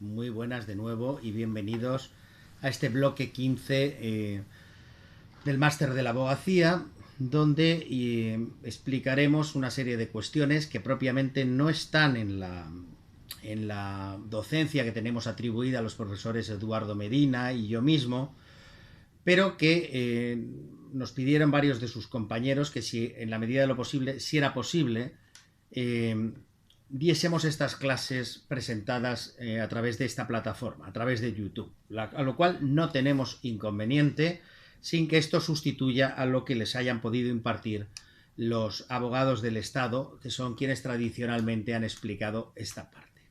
Muy buenas de nuevo y bienvenidos a este bloque 15 del Máster de la Abogacía, donde explicaremos una serie de cuestiones que propiamente no están en la docencia que tenemos atribuida a los profesores Eduardo Medina y yo mismo, pero que nos pidieron varios de sus compañeros que si en la medida de lo posible, si era posible, diésemos estas clases presentadas a través de esta plataforma, a través de YouTube, a lo cual no tenemos inconveniente sin que esto sustituya a lo que les hayan podido impartir los abogados del Estado, que son quienes tradicionalmente han explicado esta parte.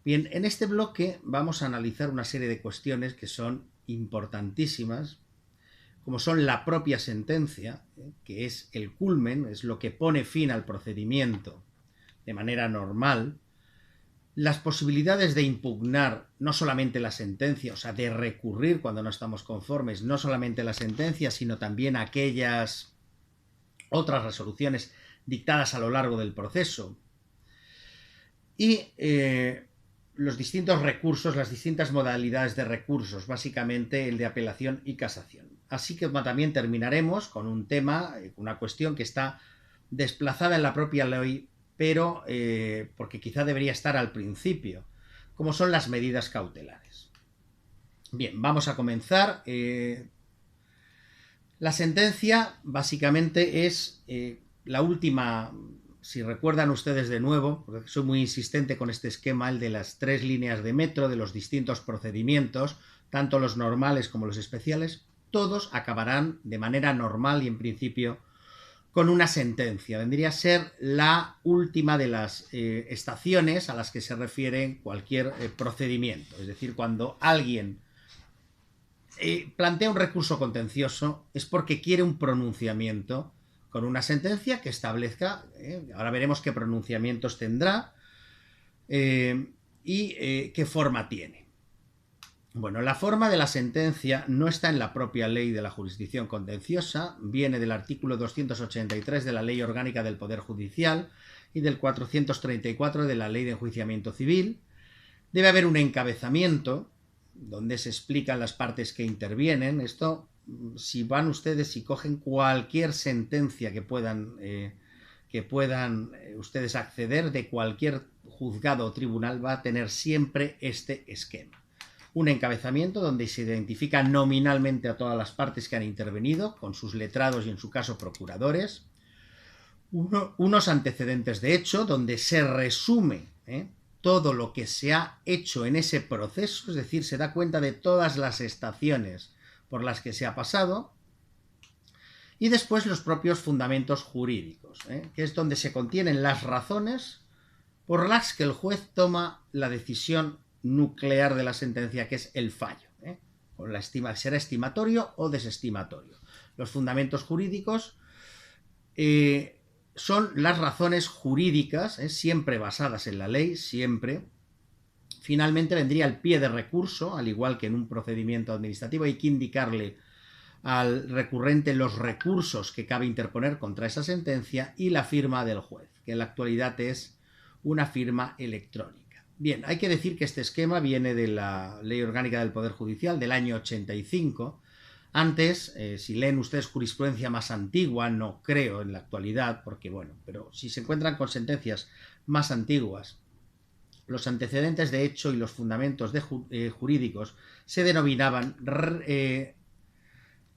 Bien, en este bloque vamos a analizar una serie de cuestiones que son importantísimas, como son la propia sentencia, que es el culmen, es lo que pone fin al procedimiento de manera normal, las posibilidades de impugnar no solamente la sentencia, o sea, de recurrir cuando no estamos conformes, no solamente la sentencia, sino también aquellas otras resoluciones dictadas a lo largo del proceso, y los distintos recursos, las distintas modalidades de recursos, básicamente el de apelación y casación. Así que también terminaremos con un tema, una cuestión que está desplazada en la propia ley, pero porque quizá debería estar al principio, como son las medidas cautelares. Bien, vamos a comenzar. La sentencia básicamente es la última. Si recuerdan ustedes de nuevo, porque soy muy insistente con este esquema, el de las 3 líneas de metro, de los distintos procedimientos, tanto los normales como los especiales, todos acabarán de manera normal y en principio con una sentencia. Vendría a ser la última de las estaciones a las que se refiere cualquier procedimiento. Es decir, cuando alguien plantea un recurso contencioso es porque quiere un pronunciamiento con una sentencia que establezca, ahora veremos qué pronunciamientos tendrá y qué forma tiene. Bueno, la forma de la sentencia no está en la propia ley de la jurisdicción contenciosa, viene del artículo 283 de la Ley Orgánica del Poder Judicial y del 434 de la Ley de Enjuiciamiento Civil. Debe haber un encabezamiento donde se explican las partes que intervienen. Esto, si van ustedes, si cogen cualquier sentencia que puedan ustedes acceder de cualquier juzgado o tribunal, va a tener siempre este esquema. Un encabezamiento donde se identifica nominalmente a todas las partes que han intervenido, con sus letrados y en su caso procuradores. Unos antecedentes de hecho, donde se resume todo lo que se ha hecho en ese proceso, es decir, se da cuenta de todas las estaciones por las que se ha pasado, y después los propios fundamentos jurídicos, que es donde se contienen las razones por las que el juez toma la decisión nuclear de la sentencia, que es el fallo. Será estimatorio o desestimatorio. Los fundamentos jurídicos son las razones jurídicas, siempre basadas en la ley, siempre. Finalmente vendría el pie de recurso, al igual que en un procedimiento administrativo hay que indicarle al recurrente los recursos que cabe interponer contra esa sentencia, y la firma del juez, que en la actualidad es una firma electrónica. Bien, hay que decir que este esquema viene de la Ley Orgánica del Poder Judicial del año 85. Antes, si leen ustedes jurisprudencia más antigua, no creo en la actualidad, porque bueno, pero si se encuentran con sentencias más antiguas, los antecedentes de hecho y los fundamentos jurídicos se denominaban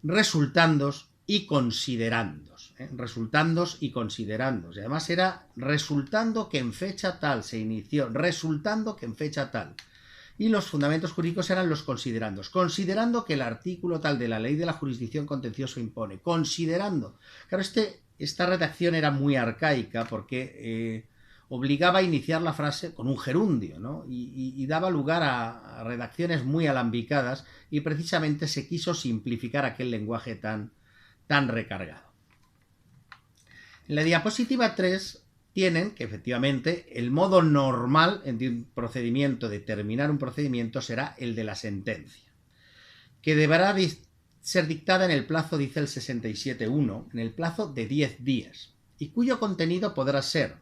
resultandos y considerandos. Resultandos y considerandos. Y además era resultando que en fecha tal se inició, resultando que en fecha tal. Y los fundamentos jurídicos eran los considerandos. Considerando que el artículo tal de la ley de la jurisdicción contenciosa impone. Considerando. Claro, esta redacción era muy arcaica porque obligaba a iniciar la frase con un gerundio, ¿no? Y daba lugar a redacciones muy alambicadas, y precisamente se quiso simplificar aquel lenguaje tan recargado. En la diapositiva 3 tienen que efectivamente el modo normal de un procedimiento, de terminar un procedimiento, será el de la sentencia, que deberá ser dictada en el plazo, dice el 67.1, en el plazo de 10 días, y cuyo contenido podrá ser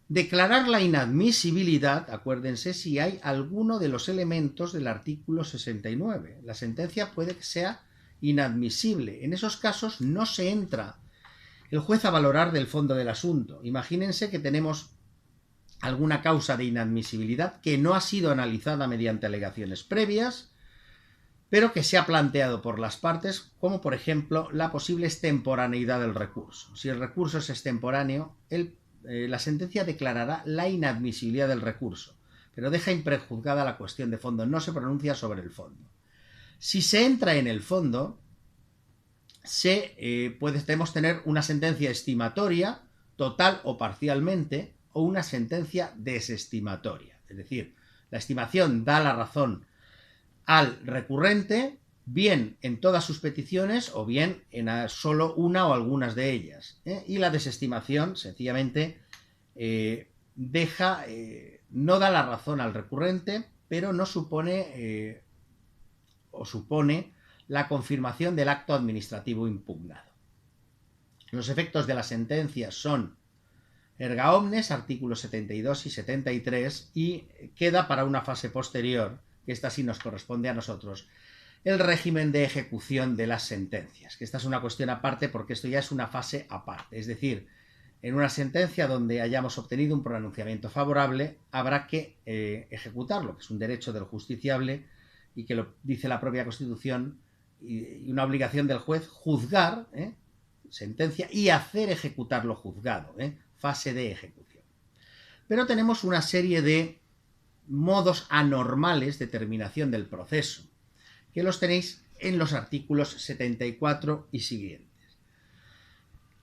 Declarar la inadmisibilidad, acuérdense, si hay alguno de los elementos del artículo 69. La sentencia puede que sea inadmisible. En esos casos no se entra el juez a valorar del fondo del asunto. Imagínense que tenemos alguna causa de inadmisibilidad que no ha sido analizada mediante alegaciones previas, pero que se ha planteado por las partes, como por ejemplo la posible extemporaneidad del recurso. Si el recurso es extemporáneo, la sentencia declarará la inadmisibilidad del recurso, pero deja imprejuzgada la cuestión de fondo, no se pronuncia sobre el fondo. Si se entra en el fondo, podemos tener una sentencia estimatoria, total o parcialmente, o una sentencia desestimatoria. Es decir, la estimación da la razón al recurrente, bien en todas sus peticiones o bien en solo una o algunas de ellas. Y la desestimación, sencillamente, no da la razón al recurrente, pero no supone supone la confirmación del acto administrativo impugnado. Los efectos de la sentencia son erga omnes, artículos 72 y 73, y queda para una fase posterior, que esta sí nos corresponde a nosotros, el régimen de ejecución de las sentencias, que esta es una cuestión aparte porque esto ya es una fase aparte. Es decir, en una sentencia donde hayamos obtenido un pronunciamiento favorable, habrá que ejecutarlo, que es un derecho del justiciable y que lo dice la propia Constitución, y una obligación del juez juzgar sentencia y hacer ejecutar lo juzgado, fase de ejecución. Pero tenemos una serie de modos anormales de terminación del proceso, que los tenéis en los artículos 74 y siguientes.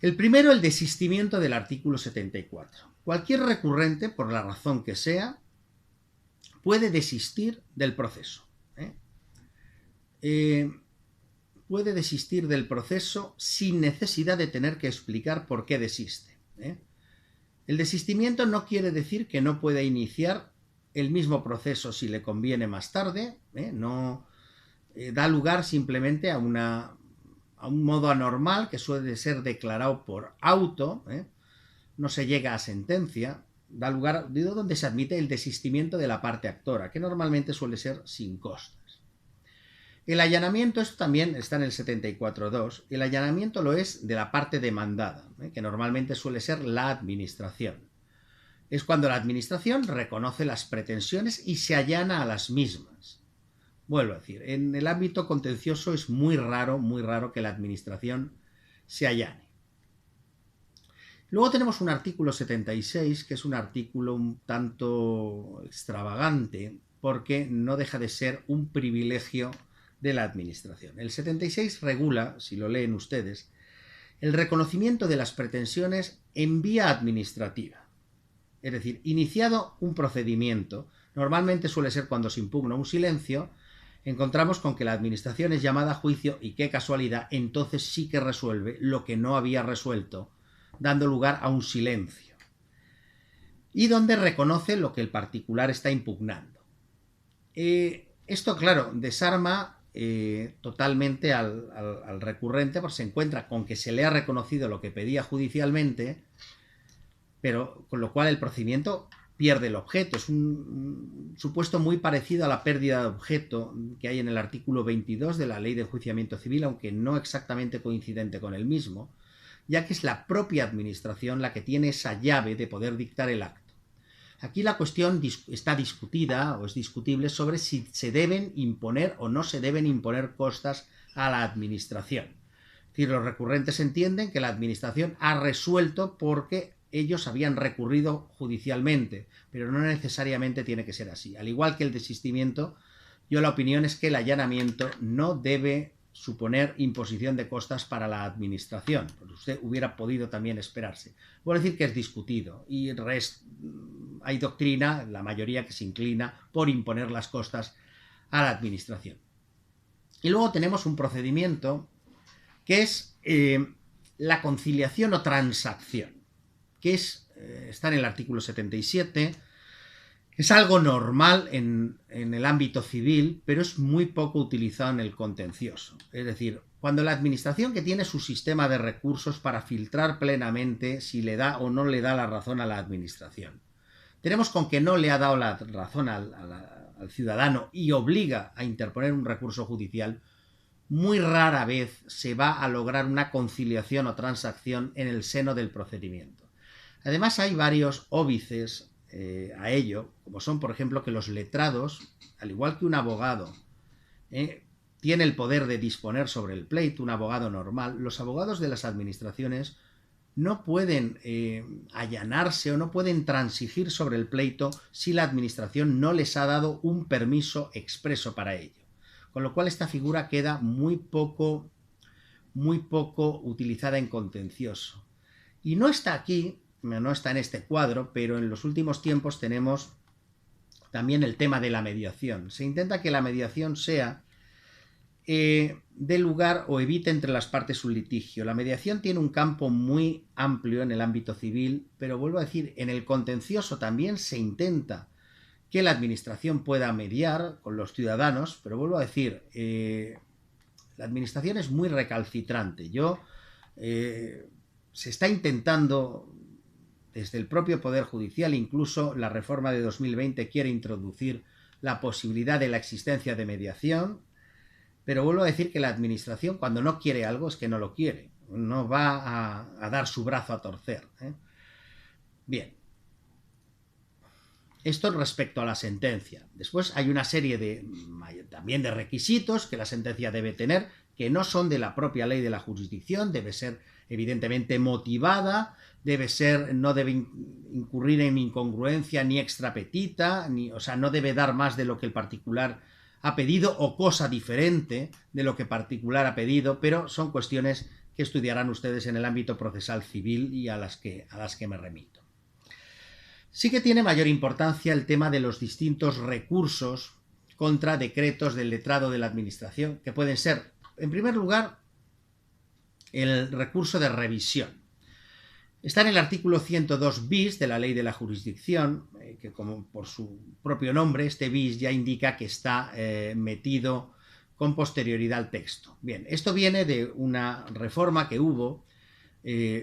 El primero, el desistimiento del artículo 74. Cualquier recurrente, por la razón que sea, puede desistir del proceso. Puede desistir del proceso sin necesidad de tener que explicar por qué desiste. El desistimiento no quiere decir que no pueda iniciar el mismo proceso si le conviene más tarde, no da lugar simplemente a un modo anormal que suele ser declarado por auto, no se llega a sentencia, da lugar donde se admite el desistimiento de la parte actora, que normalmente suele ser sin costas. El allanamiento, esto también está en el 74.2, el allanamiento lo es de la parte demandada, que normalmente suele ser la administración. Es cuando la administración reconoce las pretensiones y se allana a las mismas. Vuelvo a decir, en el ámbito contencioso es muy raro que la administración se allane. Luego tenemos un artículo 76, que es un artículo un tanto extravagante, porque no deja de ser un privilegio de la administración. El 76 regula, si lo leen ustedes, el reconocimiento de las pretensiones en vía administrativa. Es decir, iniciado un procedimiento, normalmente suele ser cuando se impugna un silencio, encontramos con que la administración es llamada a juicio y qué casualidad, entonces sí que resuelve lo que no había resuelto, dando lugar a un silencio. Y donde reconoce lo que el particular está impugnando. Esto, claro, desarma totalmente al recurrente, porque se encuentra con que se le ha reconocido lo que pedía judicialmente, pero con lo cual el procedimiento pierde el objeto. Es un supuesto muy parecido a la pérdida de objeto que hay en el artículo 22 de la Ley de Enjuiciamiento Civil, aunque no exactamente coincidente con el mismo, ya que es la propia administración la que tiene esa llave de poder dictar el acto. Aquí la cuestión está discutida o es discutible sobre si se deben imponer o no se deben imponer costas a la administración. Es decir, los recurrentes entienden que la administración ha resuelto porque ellos habían recurrido judicialmente, pero no necesariamente tiene que ser así. Al igual que el desistimiento, yo la opinión es que el allanamiento no debe suponer imposición de costas para la administración, pues usted hubiera podido también esperarse. Voy a decir que es discutido y hay doctrina, la mayoría que se inclina por imponer las costas a la administración. Y luego tenemos un procedimiento que es la conciliación o transacción, que está en el artículo 77, es algo normal en el ámbito civil, pero es muy poco utilizado en el contencioso. Es decir, cuando la administración, que tiene su sistema de recursos para filtrar plenamente si le da o no le da la razón a la administración, tenemos con que no le ha dado la razón al ciudadano y obliga a interponer un recurso judicial, muy rara vez se va a lograr una conciliación o transacción en el seno del procedimiento. Además, hay varios óbices a ello, como son, por ejemplo, que los letrados, al igual que un abogado, tiene el poder de disponer sobre el pleito, un abogado normal, los abogados de las administraciones no pueden allanarse o no pueden transigir sobre el pleito si la administración no les ha dado un permiso expreso para ello. Con lo cual esta figura queda muy poco utilizada en contencioso. Y no está aquí, no está en este cuadro, pero en los últimos tiempos tenemos también el tema de la mediación. Se intenta que la mediación sea dé lugar o evite entre las partes un litigio. La mediación tiene un campo muy amplio en el ámbito civil, pero vuelvo a decir, en el contencioso también se intenta que la administración pueda mediar con los ciudadanos, pero vuelvo a decir, la administración es muy recalcitrante. Se está intentando, desde el propio Poder Judicial, incluso la reforma de 2020 quiere introducir la posibilidad de la existencia de mediación, pero vuelvo a decir que la administración, cuando no quiere algo, es que no lo quiere. No va a dar su brazo a torcer. Bien. Esto respecto a la sentencia. Después hay una serie también de requisitos que la sentencia debe tener, que no son de la propia ley de la jurisdicción. Debe ser evidentemente motivada, no debe incurrir en incongruencia ni extrapetita, o sea, no debe dar más de lo que el particular ha pedido o cosa diferente de lo que particular ha pedido, pero son cuestiones que estudiarán ustedes en el ámbito procesal civil y a las que me remito. Sí que tiene mayor importancia el tema de los distintos recursos contra decretos del letrado de la administración, que pueden ser, en primer lugar, el recurso de revisión. Está en el artículo 102 bis de la Ley de la Jurisdicción, que como por su propio nombre, este bis ya indica que está metido con posterioridad al texto. Bien, esto viene de una reforma que hubo,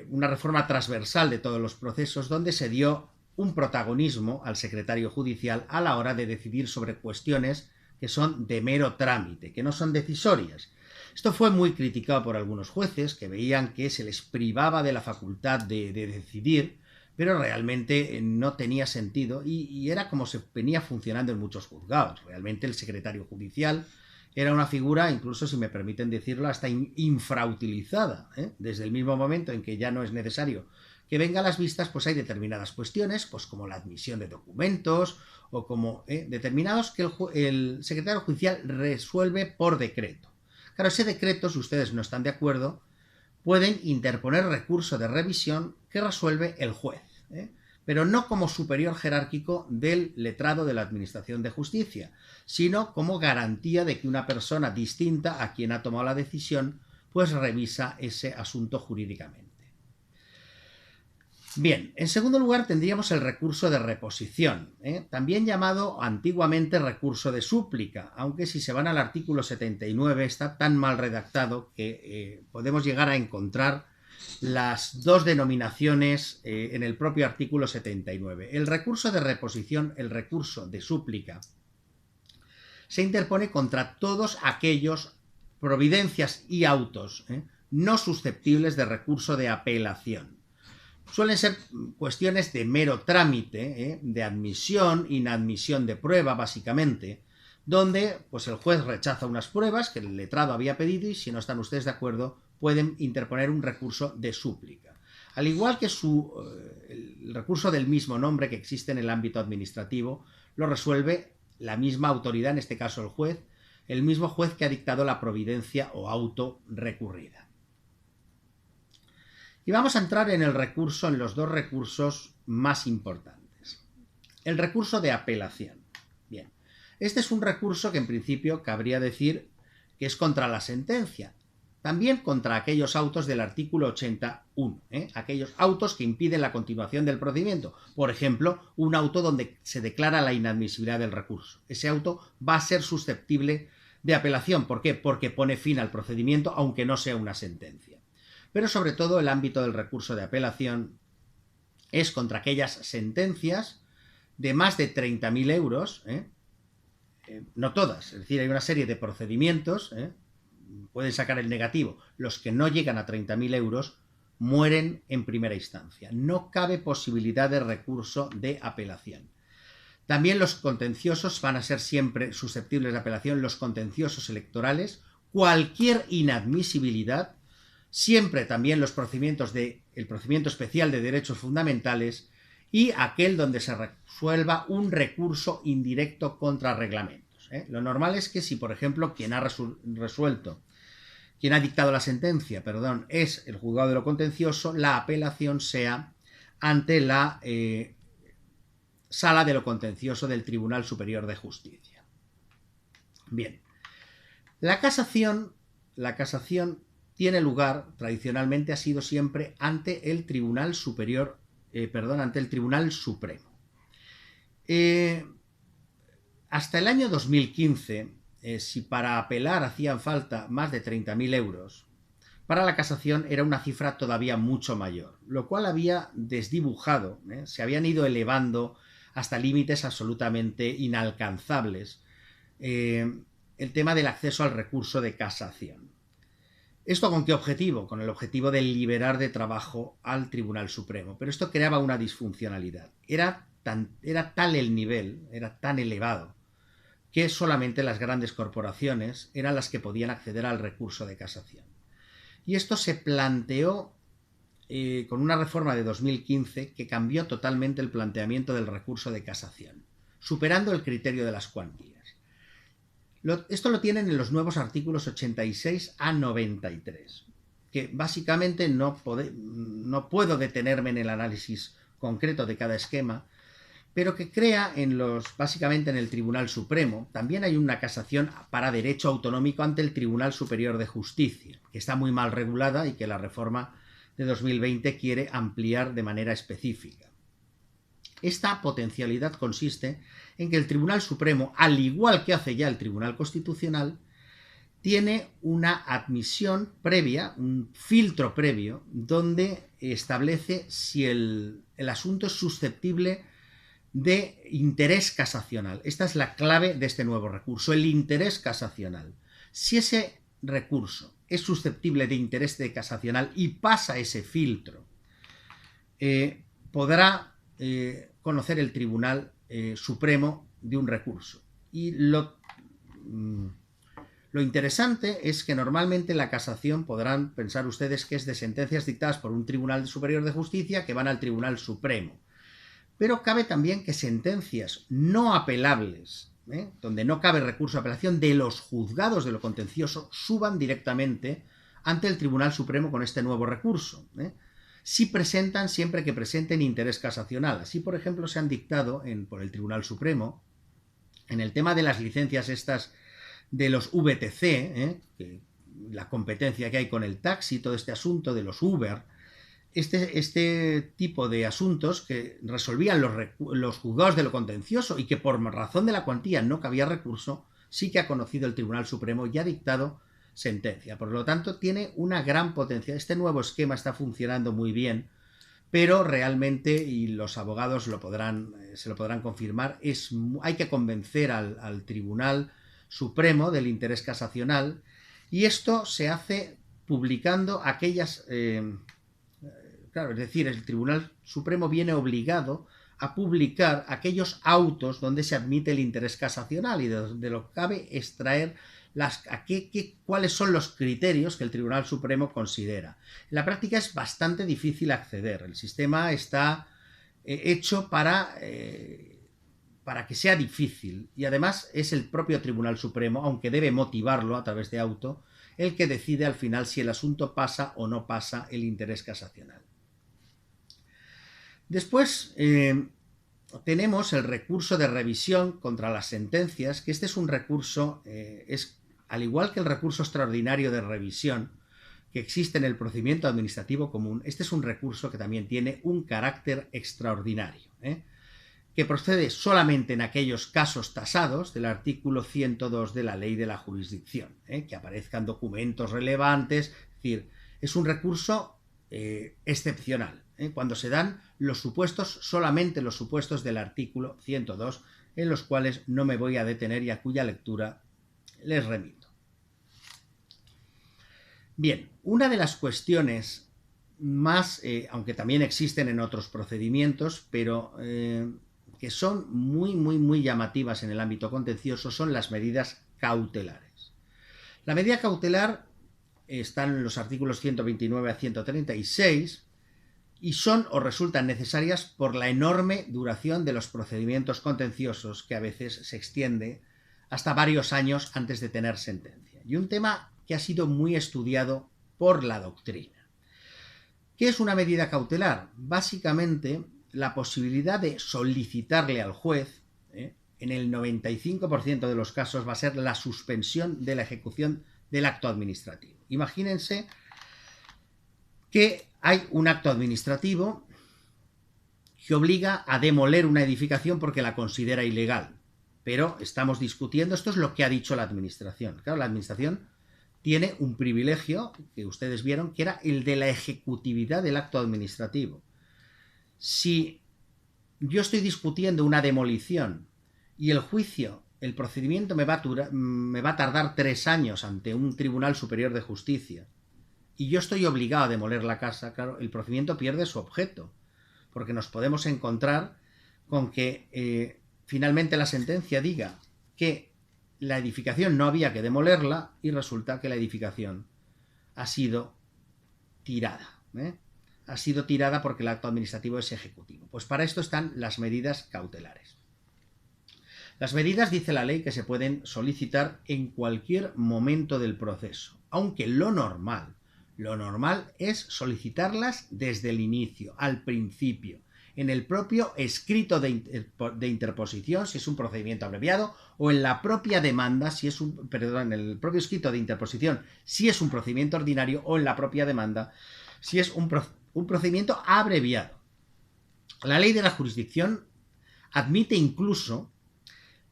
una reforma transversal de todos los procesos, donde se dio un protagonismo al secretario judicial a la hora de decidir sobre cuestiones que son de mero trámite, que no son decisorias. Esto fue muy criticado por algunos jueces que veían que se les privaba de la facultad de decidir, pero realmente no tenía sentido y era como se venía funcionando en muchos juzgados. Realmente el secretario judicial era una figura, incluso si me permiten decirlo, hasta infrautilizada. Desde el mismo momento en que ya no es necesario que venga a las vistas, pues hay determinadas cuestiones, pues como la admisión de documentos o como determinados que el secretario judicial resuelve por decreto. Claro, ese decreto, si ustedes no están de acuerdo, pueden interponer recurso de revisión que resuelve el juez, pero no como superior jerárquico del letrado de la Administración de Justicia, sino como garantía de que una persona distinta a quien ha tomado la decisión, pues revisa ese asunto jurídicamente. Bien, en segundo lugar tendríamos el recurso de reposición, también llamado antiguamente recurso de súplica, aunque si se van al artículo 79 está tan mal redactado que podemos llegar a encontrar las dos denominaciones en el propio artículo 79. El recurso de reposición, el recurso de súplica, se interpone contra todos aquellos providencias y autos no susceptibles de recurso de apelación. Suelen ser cuestiones de mero trámite, de admisión, inadmisión de prueba, básicamente, donde pues, el juez rechaza unas pruebas que el letrado había pedido y si no están ustedes de acuerdo pueden interponer un recurso de súplica. Al igual que el recurso del mismo nombre que existe en el ámbito administrativo, lo resuelve la misma autoridad, en este caso el juez, el mismo juez que ha dictado la providencia o auto recurrida. Y vamos a entrar en los dos recursos más importantes. El recurso de apelación. Bien, este es un recurso que en principio cabría decir que es contra la sentencia, también contra aquellos autos del artículo 81, aquellos autos que impiden la continuación del procedimiento. Por ejemplo, un auto donde se declara la inadmisibilidad del recurso. Ese auto va a ser susceptible de apelación. ¿Por qué? Porque pone fin al procedimiento, aunque no sea una sentencia. Pero sobre todo el ámbito del recurso de apelación es contra aquellas sentencias de más de 30.000 euros, no todas, es decir, hay una serie de procedimientos, pueden sacar el negativo, los que no llegan a 30.000 euros mueren en primera instancia, no cabe posibilidad de recurso de apelación. También los contenciosos van a ser siempre susceptibles de apelación, los contenciosos electorales, cualquier inadmisibilidad, siempre también los procedimientos el procedimiento especial de derechos fundamentales y aquel donde se resuelva un recurso indirecto contra reglamentos. Lo normal es que si, por ejemplo, quien ha dictado la sentencia, es el juzgado de lo contencioso, la apelación sea ante la Sala de lo Contencioso del Tribunal Superior de Justicia. Bien, la casación tiene lugar, tradicionalmente ha sido siempre ante el Tribunal Superior, ante el Tribunal Supremo. Hasta el año 2015, si para apelar hacían falta más de 30.000 euros, para la casación era una cifra todavía mucho mayor, lo cual había desdibujado, se habían ido elevando hasta límites absolutamente inalcanzables el tema del acceso al recurso de casación. ¿Esto con qué objetivo? Con el objetivo de liberar de trabajo al Tribunal Supremo, pero esto creaba una disfuncionalidad. Era tal el nivel, era tan elevado, que solamente las grandes corporaciones eran las que podían acceder al recurso de casación. Y esto se planteó con una reforma de 2015 que cambió totalmente el planteamiento del recurso de casación, superando el criterio de las cuantías. Esto lo tienen en los nuevos artículos 86 a 93, que básicamente no puedo detenerme en el análisis concreto de cada esquema, pero que crea básicamente en el Tribunal Supremo. También hay una casación para derecho autonómico ante el Tribunal Superior de Justicia, que está muy mal regulada y que la reforma de 2020 quiere ampliar de manera específica. Esta potencialidad consiste en que el Tribunal Supremo, al igual que hace ya el Tribunal Constitucional, tiene una admisión previa, un filtro previo, donde establece si el asunto es susceptible de interés casacional. Esta es la clave de este nuevo recurso, el interés casacional. Si ese recurso es susceptible de interés casacional y pasa ese filtro, podrá conocer el Tribunal Supremo de un recurso. Y lo interesante es que normalmente la casación podrán pensar ustedes que es de sentencias dictadas por un Tribunal Superior de Justicia que van al Tribunal Supremo. Pero cabe también que sentencias no apelables, donde no cabe recurso de apelación de los juzgados de lo contencioso, suban directamente ante el Tribunal Supremo con este nuevo recurso. Siempre que presenten interés casacional. Así, por ejemplo, se han dictado por el Tribunal Supremo, en el tema de las licencias estas de los VTC, la competencia que hay con el taxi, todo este asunto de los Uber, este tipo de asuntos que resolvían los juzgados de lo contencioso y que por razón de la cuantía no cabía recurso, sí que ha conocido el Tribunal Supremo y ha dictado sentencia. Por lo tanto, tiene una gran potencia. Este nuevo esquema está funcionando muy bien, pero realmente, y los abogados se lo podrán confirmar, hay que convencer al Tribunal Supremo del interés casacional, y esto se hace publicando aquellas... Claro, es decir, el Tribunal Supremo viene obligado a publicar aquellos autos donde se admite el interés casacional y de lo que cabe extraer cuáles son los criterios que el Tribunal Supremo considera. En la práctica es bastante difícil acceder. El sistema está hecho para que sea difícil, y además es el propio Tribunal Supremo, aunque debe motivarlo a través de auto, el que decide al final si el asunto pasa o no pasa el interés casacional. Después tenemos el recurso de revisión contra las sentencias, que este es un recurso, al igual que el recurso extraordinario de revisión que existe en el procedimiento administrativo común, este es un recurso que también tiene un carácter extraordinario. que procede solamente en aquellos casos tasados del artículo 102 de la Ley de la Jurisdicción, que aparezcan documentos relevantes, es decir, es un recurso excepcional, cuando se dan los supuestos, solamente los supuestos del artículo 102, en los cuales no me voy a detener y a cuya lectura les remito. Bien, una de las cuestiones más, aunque también existen en otros procedimientos, pero que son muy llamativas en el ámbito contencioso, son las medidas cautelares. La medida cautelar está en los artículos 129 a 136 y son o resultan necesarias por la enorme duración de los procedimientos contenciosos, que a veces se extiende hasta varios años antes de tener sentencia. Y un tema que ha sido muy estudiado por la doctrina. ¿Qué es una medida cautelar? Básicamente, la posibilidad de solicitarle al juez, en el 95% de los casos va a ser la suspensión de la ejecución del acto administrativo. Imagínense que hay un acto administrativo que obliga a demoler una edificación porque la considera ilegal, pero estamos discutiendo, esto es lo que ha dicho la administración. Claro, la administración tiene un privilegio que ustedes vieron, que era el de la ejecutividad del acto administrativo. Si yo estoy discutiendo una demolición y el juicio, el procedimiento me va a tardar 3 años ante un Tribunal Superior de Justicia y yo estoy obligado a demoler la casa, claro, el procedimiento pierde su objeto, porque nos podemos encontrar con que finalmente la sentencia diga que la edificación no había que demolerla y resulta que la edificación ha sido tirada. Ha sido tirada porque el acto administrativo es ejecutivo. Pues para esto están las medidas cautelares. Las medidas, dice la ley, que se pueden solicitar en cualquier momento del proceso, aunque lo normal es solicitarlas desde el inicio, al principio, en el propio escrito de interposición, si es un procedimiento abreviado, o en la propia demanda, si es en el propio escrito de interposición, si es un procedimiento ordinario, o en la propia demanda, si es un procedimiento abreviado. La ley de la jurisdicción admite incluso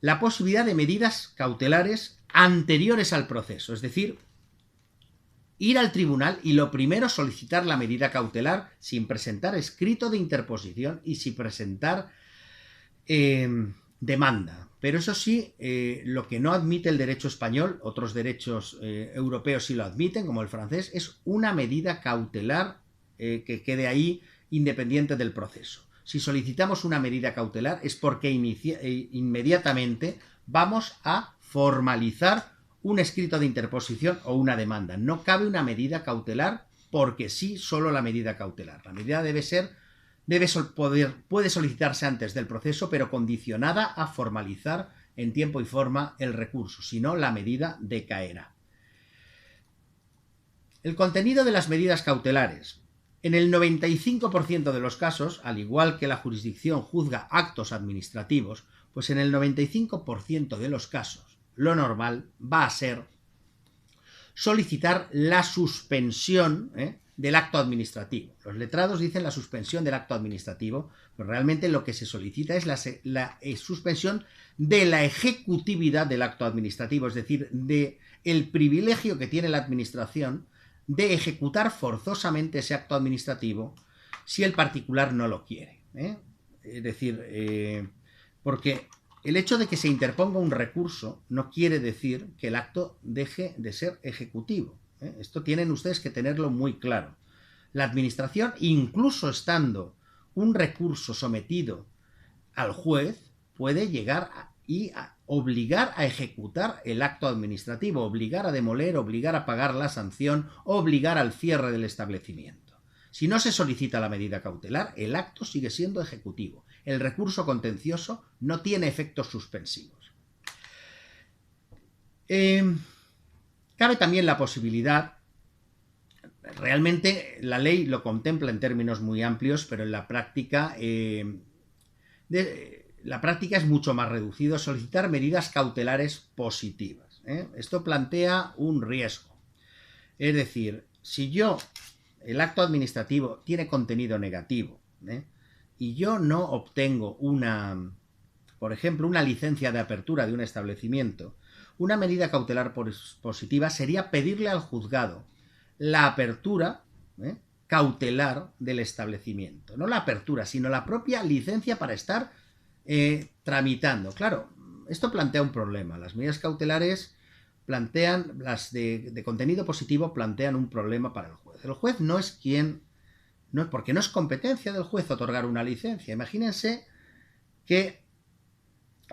la posibilidad de medidas cautelares anteriores al proceso, es decir, ir al tribunal y lo primero solicitar la medida cautelar sin presentar escrito de interposición y sin presentar demanda. Pero eso sí, lo que no admite el derecho español, otros derechos europeos sí lo admiten, como el francés, es una medida cautelar que quede ahí independiente del proceso. Si solicitamos una medida cautelar es porque inmediatamente vamos a formalizar un escrito de interposición o una demanda. No cabe una medida cautelar porque sí, solo la medida cautelar. La medida puede solicitarse antes del proceso, pero condicionada a formalizar en tiempo y forma el recurso, si no, la medida decaerá. El contenido de las medidas cautelares. En el 95% de los casos, al igual que la jurisdicción juzga actos administrativos, pues en el 95% de los casos lo normal va a ser solicitar la suspensión del acto administrativo. Los letrados dicen la suspensión del acto administrativo, pero realmente lo que se solicita es la suspensión de la ejecutividad del acto administrativo, es decir, de el privilegio que tiene la administración de ejecutar forzosamente ese acto administrativo si el particular no lo quiere. Es decir, porque el hecho de que se interponga un recurso no quiere decir que el acto deje de ser ejecutivo. Esto tienen ustedes que tenerlo muy claro. La administración, incluso estando un recurso sometido al juez, puede llegar a obligar a ejecutar el acto administrativo, obligar a demoler, obligar a pagar la sanción, obligar al cierre del establecimiento. Si no se solicita la medida cautelar, el acto sigue siendo ejecutivo. El recurso contencioso no tiene efectos suspensivos. Cabe también la posibilidad, realmente la ley lo contempla en términos muy amplios, pero en la práctica es mucho más reducido, solicitar medidas cautelares positivas. Esto plantea un riesgo. Es decir, si el acto administrativo tiene contenido negativo, y yo no obtengo por ejemplo, una licencia de apertura de un establecimiento, una medida cautelar positiva sería pedirle al juzgado la apertura cautelar del establecimiento. No la apertura, sino la propia licencia para estar tramitando. Claro, esto plantea un problema. Las medidas cautelares las de contenido positivo plantean un problema para el juez. El juez no es porque no es competencia del juez otorgar una licencia. Imagínense que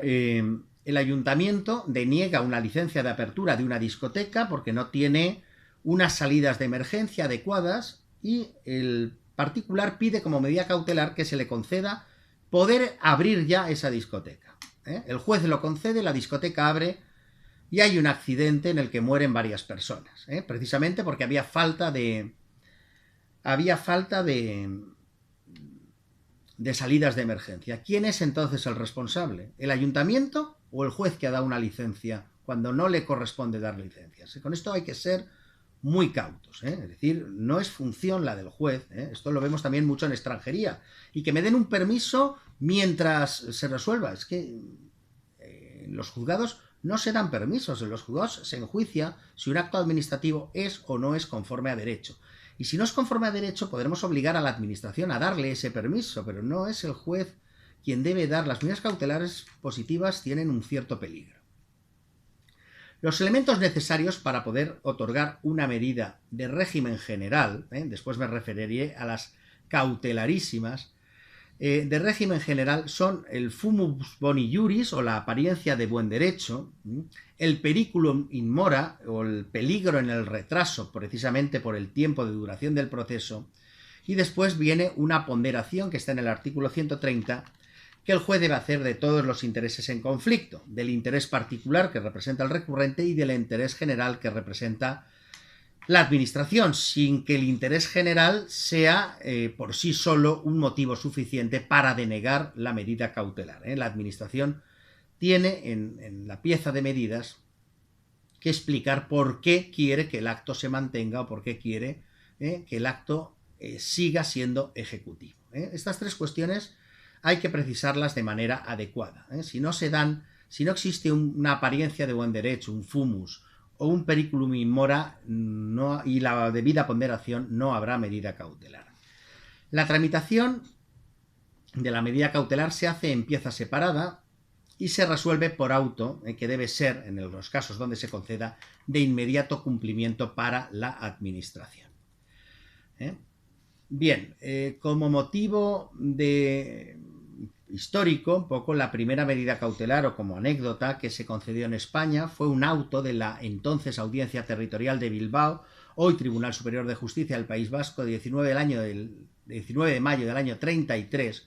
el ayuntamiento deniega una licencia de apertura de una discoteca porque no tiene unas salidas de emergencia adecuadas y el particular pide como medida cautelar que se le conceda poder abrir ya esa discoteca. El juez lo concede, la discoteca abre y hay un accidente en el que mueren varias personas, precisamente porque había falta de salidas de emergencia. ¿Quién es entonces el responsable? ¿El ayuntamiento o el juez que ha dado una licencia cuando no le corresponde dar licencias? Con esto hay que ser muy cautos, es decir, no es función la del juez, esto lo vemos también mucho en extranjería, y que me den un permiso mientras se resuelva. Es que en los juzgados no se dan permisos, en los juzgados se enjuicia si un acto administrativo es o no es conforme a derecho. Y si no es conforme a derecho, podremos obligar a la administración a darle ese permiso, pero no es el juez quien debe dar. Las medidas cautelares positivas tienen un cierto peligro. Los elementos necesarios para poder otorgar una medida de régimen general, después me referiré a las cautelarísimas, de régimen general son el fumus boni iuris o la apariencia de buen derecho, el periculum in mora o el peligro en el retraso precisamente por el tiempo de duración del proceso, y después viene una ponderación que está en el artículo 130 que el juez debe hacer de todos los intereses en conflicto, del interés particular que representa el recurrente y del interés general que representa la administración, sin que el interés general sea por sí solo un motivo suficiente para denegar la medida cautelar. La administración tiene en la pieza de medidas que explicar por qué quiere que el acto se mantenga o por qué quiere que el acto siga siendo ejecutivo. Estas tres cuestiones hay que precisarlas de manera adecuada. Si no existe una apariencia de buen derecho, un fumus, o un periculum in mora y la debida ponderación, no habrá medida cautelar. La tramitación de la medida cautelar se hace en pieza separada y se resuelve por auto, que debe ser, en los casos donde se conceda, de inmediato cumplimiento para la administración. Bien, como motivo histórico, un poco la primera medida cautelar o como anécdota que se concedió en España fue un auto de la entonces Audiencia Territorial de Bilbao, hoy Tribunal Superior de Justicia del País Vasco, de 19 de mayo del año 33,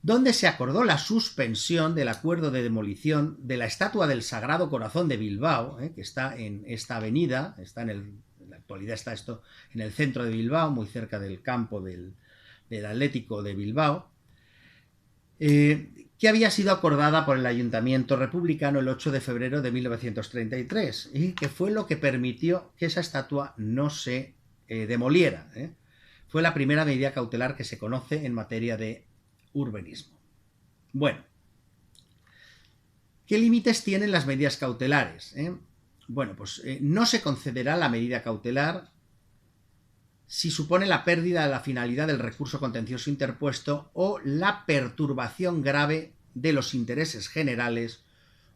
donde se acordó la suspensión del acuerdo de demolición de la estatua del Sagrado Corazón de Bilbao, que está en esta avenida, en la actualidad está esto en el centro de Bilbao, muy cerca del campo del Atlético de Bilbao, que había sido acordada por el Ayuntamiento republicano el 8 de febrero de 1933 y que fue lo que permitió que esa estatua no se demoliera. Fue la primera medida cautelar que se conoce en materia de urbanismo. Bueno, ¿qué límites tienen las medidas cautelares? Bueno, pues no se concederá la medida cautelar si supone la pérdida de la finalidad del recurso contencioso interpuesto o la perturbación grave de los intereses generales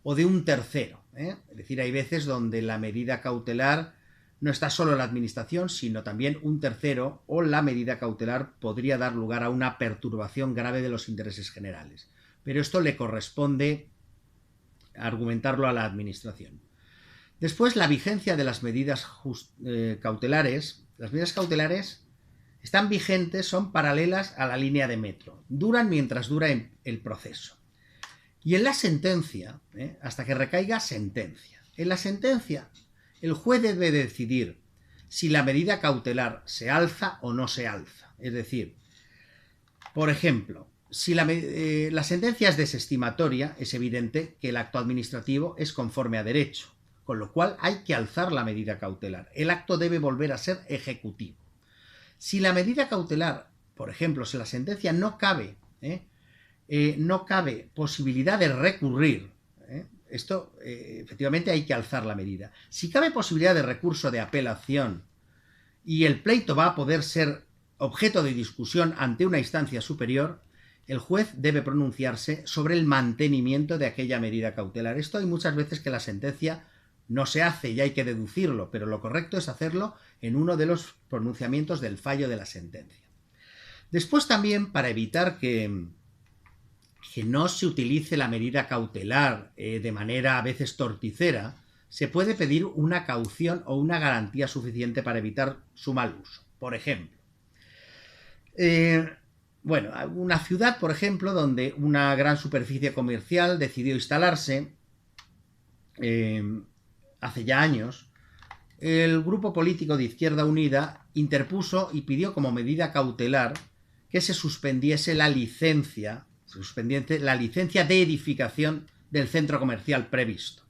o de un tercero. Es decir, hay veces donde la medida cautelar no está solo la administración, sino también un tercero, o la medida cautelar podría dar lugar a una perturbación grave de los intereses generales. Pero esto le corresponde argumentarlo a la administración. Después, la vigencia de las medidas cautelares. Las medidas cautelares están vigentes, son paralelas a la línea de metro. Duran mientras dura el proceso. Y en la sentencia, hasta que recaiga sentencia. En la sentencia, el juez debe decidir si la medida cautelar se alza o no se alza. Es decir, por ejemplo, si la sentencia es desestimatoria, es evidente que el acto administrativo es conforme a derecho, con lo cual hay que alzar la medida cautelar. El acto debe volver a ser ejecutivo. Si la medida cautelar, por ejemplo, si la sentencia no cabe no cabe posibilidad de recurrir. Esto, efectivamente, hay que alzar la medida. Si cabe posibilidad de recurso de apelación y el pleito va a poder ser objeto de discusión ante una instancia superior, el juez debe pronunciarse sobre el mantenimiento de aquella medida cautelar. Esto hay muchas veces que la sentencia no se hace y hay que deducirlo, pero lo correcto es hacerlo en uno de los pronunciamientos del fallo de la sentencia. Después también, para evitar que no se utilice la medida cautelar de manera a veces torticera, se puede pedir una caución o una garantía suficiente para evitar su mal uso. Por ejemplo, bueno, una ciudad, por ejemplo, donde una gran superficie comercial decidió instalarse hace ya años, el grupo político de Izquierda Unida interpuso y pidió como medida cautelar que se suspendiese la licencia de edificación del centro comercial previsto.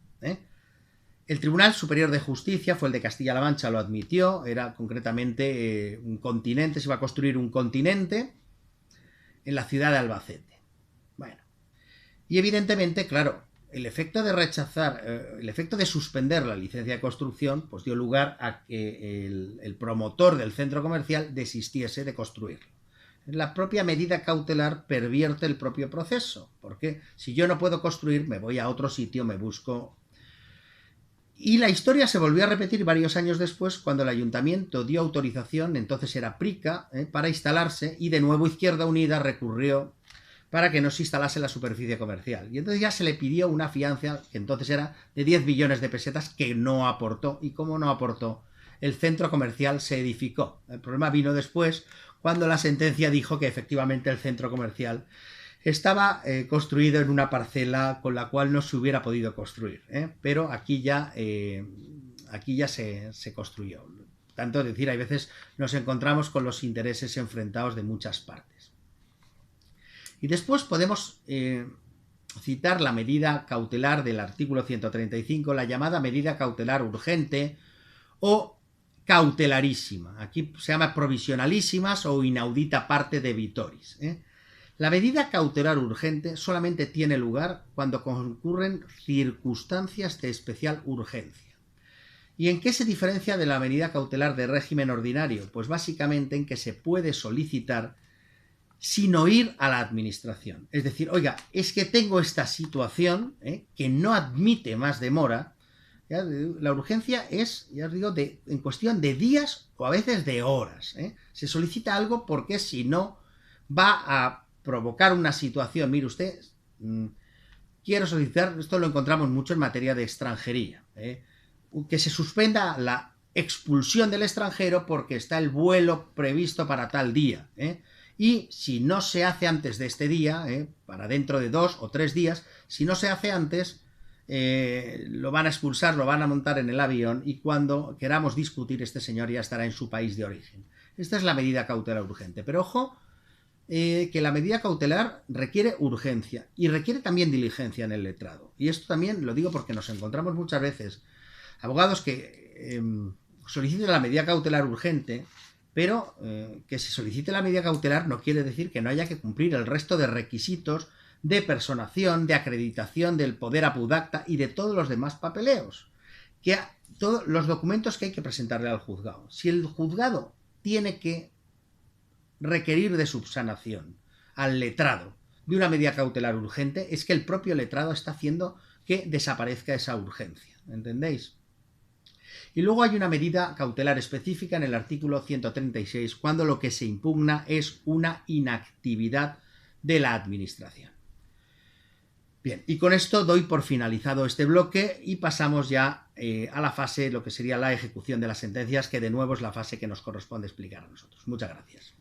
El Tribunal Superior de Justicia, fue el de Castilla-La Mancha, lo admitió, era concretamente un continente, se iba a construir un continente en la ciudad de Albacete. Bueno, y evidentemente, claro, el efecto de suspender la licencia de construcción, pues dio lugar a que el promotor del centro comercial desistiese de construirlo. La propia medida cautelar pervierte el propio proceso, porque si yo no puedo construir, me voy a otro sitio, me busco. Y la historia se volvió a repetir varios años después, cuando el ayuntamiento dio autorización, entonces era Prica, para instalarse, y de nuevo Izquierda Unida recurrió para que no se instalase la superficie comercial. Y entonces ya se le pidió una fianza, que entonces era de 10 billones de pesetas, que no aportó. ¿Y cómo no aportó? El centro comercial se edificó. El problema vino después, cuando la sentencia dijo que efectivamente el centro comercial estaba construido en una parcela con la cual no se hubiera podido construir, pero aquí ya se construyó. Tanto es decir, hay veces nos encontramos con los intereses enfrentados de muchas partes. Y después podemos citar la medida cautelar del artículo 135, la llamada medida cautelar urgente o cautelarísima. Aquí se llama provisionalísimas o inaudita parte debitoris. La medida cautelar urgente solamente tiene lugar cuando concurren circunstancias de especial urgencia. ¿Y en qué se diferencia de la medida cautelar de régimen ordinario? Pues básicamente en que se puede solicitar sin oír a la administración. Es decir, oiga, es que tengo esta situación que no admite más demora. ¿Ya? La urgencia es, ya os digo, en cuestión de días o a veces de horas. Se solicita algo porque si no va a provocar una situación. Mire usted, quiero solicitar, esto lo encontramos mucho en materia de extranjería, que se suspenda la expulsión del extranjero porque está el vuelo previsto para tal día. Y si no se hace antes de este día, para dentro de 2 o 3 días, si no se hace antes, lo van a expulsar, lo van a montar en el avión y cuando queramos discutir, este señor ya estará en su país de origen. Esta es la medida cautelar urgente. Pero ojo, que la medida cautelar requiere urgencia y requiere también diligencia en el letrado. Y esto también lo digo porque nos encontramos muchas veces abogados que soliciten la medida cautelar urgente, pero que se solicite la medida cautelar no quiere decir que no haya que cumplir el resto de requisitos de personación, de acreditación del poder apudacta y de todos los demás papeleos, todos los documentos que hay que presentarle al juzgado. Si el juzgado tiene que requerir de subsanación al letrado de una medida cautelar urgente, es que el propio letrado está haciendo que desaparezca esa urgencia, ¿entendéis? Y luego hay una medida cautelar específica en el artículo 136, cuando lo que se impugna es una inactividad de la administración. Bien, y con esto doy por finalizado este bloque y pasamos ya a la fase, lo que sería la ejecución de las sentencias, que de nuevo es la fase que nos corresponde explicar a nosotros. Muchas gracias.